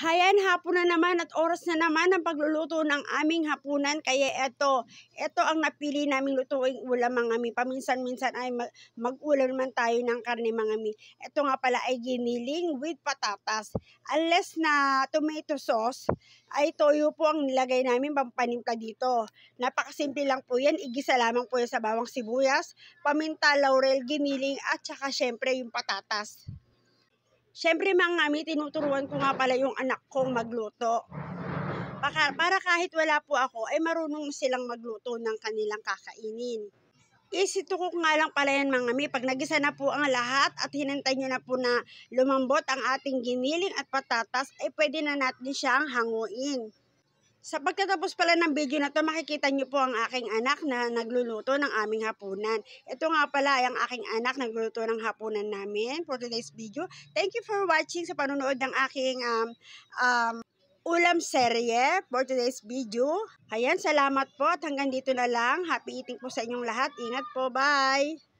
Hayan, hapon na naman at oras na naman ng pagluluto ng aming hapunan. Kaya ito ang napili naming lutuing ulam mga mi. Paminsan-minsan ay mag-ulam naman tayo ng karne mga mi. Ito nga pala ay giniling with patatas. Unless na tomato sauce, ay toyo po ang nilagay namin pampanimpla dito. Napakasimple lang po yan. Igisa lamang po yan sa bawang sibuyas, paminta, laurel, giniling at saka syempre yung patatas. Siyempre mga mami, tinuturuan ko nga pala yung anak kong magluto. Para kahit wala po ako, ay marunong silang magluto ng kanilang kakainin. Easy to cook nga lang pala yan mga mami. Pag nagisa na po ang lahat at hinintay nyo na po na lumambot ang ating giniling at patatas, ay pwede na natin siyang hanguin. Sa pagtatapos pala ng video na to, makikita niyo po ang aking anak na nagluluto ng aming hapunan. Ito nga pala ay ang aking anak nagluluto ng hapunan namin for today's video. Thank you for watching sa panonood ng aking ulam serye for today's video. Ayan, salamat po at hanggang dito na lang. Happy eating po sa inyong lahat. Ingat po, bye!